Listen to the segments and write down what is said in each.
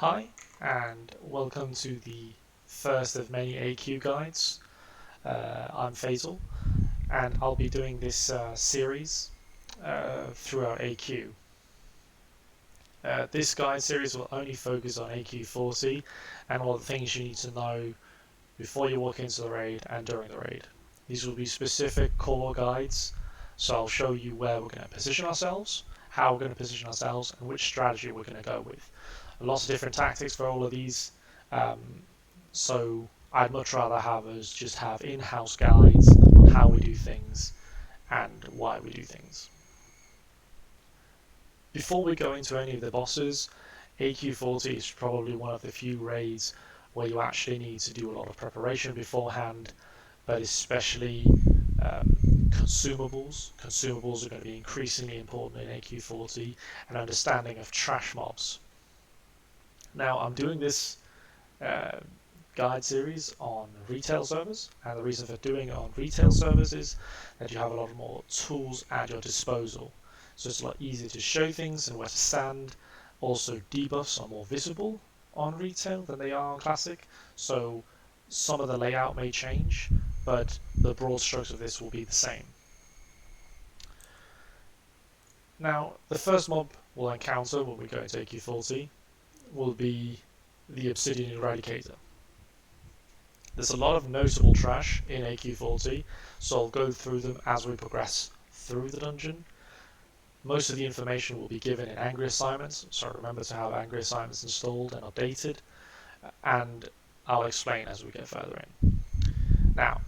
Hi, and welcome to the first of many AQ guides. I'm Faisal, and I'll be doing this series throughout AQ. This guide series will only focus on AQ40 and all the things you need to know before you walk into the raid and during the raid. These will be specific core guides, so I'll show you where we're going to position ourselves, how we're going to position ourselves, and which strategy we're going to go with. Lots of different tactics for all of these, so I'd much rather have us just have in-house guides on how we do things and why we do things. Before we go into any of the bosses, AQ40 is probably one of the few raids where you actually need to do a lot of preparation beforehand, but especially consumables. Consumables are going to be increasingly important in AQ40, and understanding of trash mobs. Now, I'm doing this guide series on retail servers, and the reason for doing it on retail servers is that you have a lot more tools at your disposal. So it's a lot easier to show things and where to stand. Also, debuffs are more visible on retail than they are on classic, so some of the layout may change, but the broad strokes of this will be the same. Now, the first mob we'll encounter when we go into AQ40 will be the Obsidian Eradicator. There's a lot of notable trash in AQ40, so I'll go through them as we progress through the dungeon. Most of the information will be given in angry assignments, so remember to have angry assignments installed and updated, and I'll explain as we get further in. Now,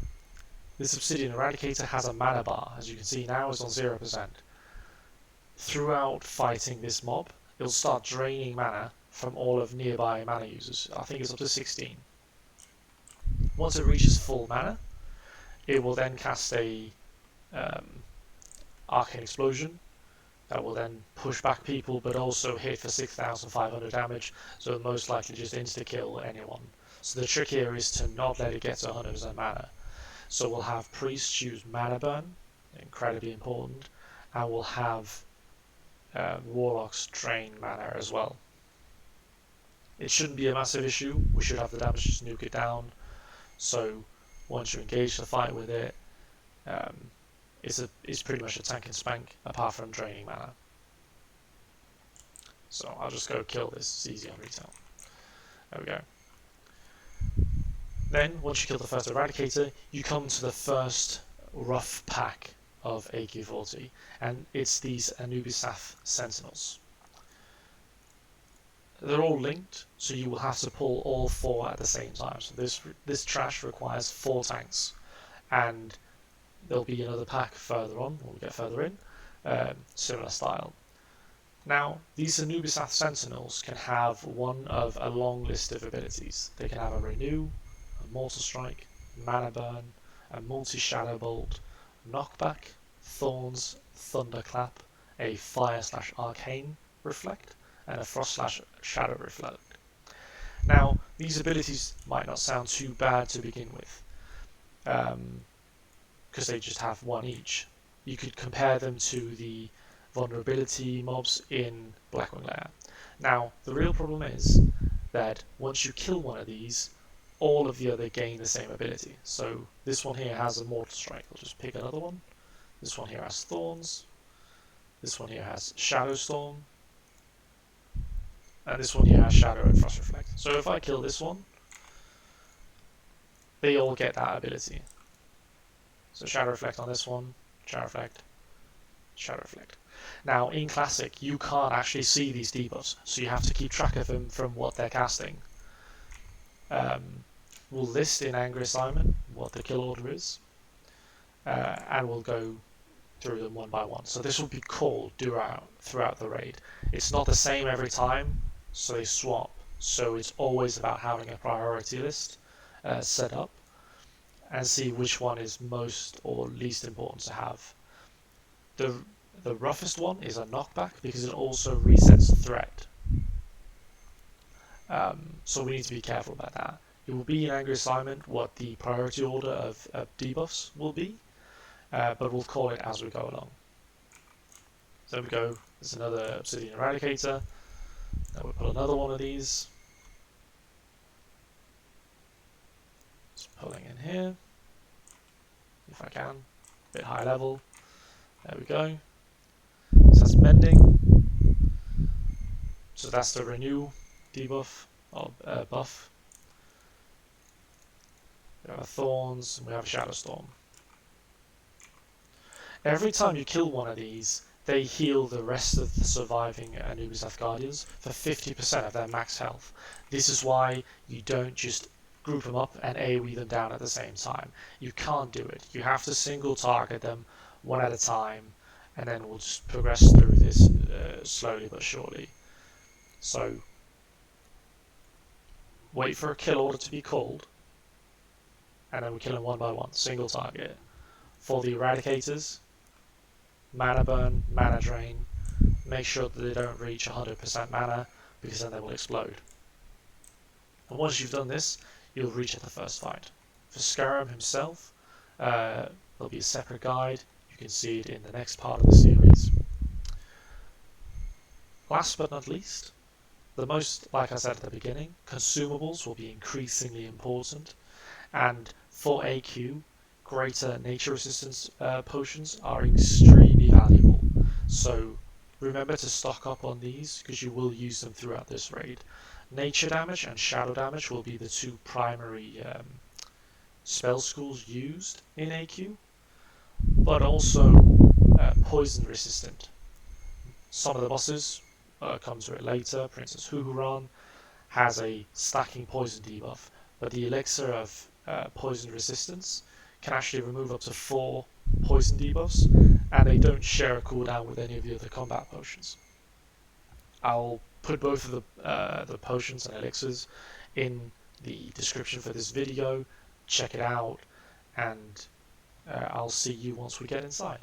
this Obsidian Eradicator has a mana bar. As you can see now, it's on 0%. Throughout fighting this mob, it'll start draining mana from all of nearby mana users. I think it's up to 16. Once it reaches full mana, it will then cast a Arcane Explosion that will then push back people, but also hit for 6,500 damage, so it'll most likely just insta-kill anyone. So the trick here is to not let it get to 100% mana. So we'll have priests use mana burn, incredibly important, and we'll have warlocks drain mana as well. It shouldn't be a massive issue. We should have the damage to just nuke it down. So once you engage the fight with it, it's pretty much a tank and spank, apart from draining mana. So I'll just go kill this. It's easy on retail. There we go. Then, once you kill the first Eradicator, you come to the first rough pack of AQ40, and it's these Anubisath Sentinels. They're all linked, so you will have to pull all 4 at the same time. So this trash requires 4 tanks, and there'll be another pack further on when we get further in, similar style. Now, these Anubisath Sentinels can have one of a long list of abilities. They can have a Renew, a Mortal Strike, Mana Burn, a Multi-Shadow Bolt, Knockback, Thorns, Thunderclap, a Fire/Arcane Reflect, and a Frost/Shadow Reflect. Now, these abilities might not sound too bad to begin with, because they just have 1 each. You could compare them to the vulnerability mobs in Blackwing Lair. Now, the real problem is that once you kill one of these, all of the other gain the same ability. So this one here has a Mortal Strike. I'll just pick another one. This one here has Thorns. This one here has Shadow Storm. And this one here has Shadow and Frost Reflect. So if I kill this one, they all get that ability. So Shadow Reflect on this one, Shadow Reflect, Shadow Reflect. Now in Classic, you can't actually see these debuffs, so you have to keep track of them from what they're casting. We'll list in Angry Assignment what the kill order is, and we'll go through them one by one. So this will be called throughout the raid. It's not the same every time, so they swap. So it's always about having a priority list set up and see which one is most or least important to have. The roughest one is a knockback because it also resets threat. So we need to be careful about that. It will be in Angry Assignment what the priority order of debuffs will be, but we'll call it as we go along. So there we go. There's another Obsidian Eradicator. Now we'll put another one of these. pulling in here, if I can, a bit high level. There we go. So that's mending. So that's the renew debuff or buff. We have thorns and we have a shadow storm. Every time you kill one of these, they heal the rest of the surviving Anubis Guardians for 50% of their max health. This is why you don't just group them up and AoE them down at the same time. You can't do it. You have to single target them one at a time, and then we'll just progress through this slowly but surely. So wait for a kill order to be called, and then we kill them one by one, single target. For the Eradicators, mana burn, mana drain, make sure that they don't reach 100% mana, because then they will explode. And once you've done this, you'll reach at the first fight. For Skyrim himself, there'll be a separate guide. You can see it in the next part of the series. Last but not least, the most, like I said at the beginning, consumables will be increasingly important, and for AQ, greater nature resistance potions are extremely valuable. So remember to stock up on these, because you will use them throughout this raid. Nature damage and shadow damage will be the two primary spell schools used in AQ, but also poison resistant. Some of the bosses come to it later. Princess Huhuran has a stacking poison debuff, but the elixir of poison resistance can actually remove up to 4 poison debuffs, and they don't share a cooldown with any of the other combat potions. I'll put both of the potions and elixirs in the description for this video. Check it out, and I'll see you once we get inside.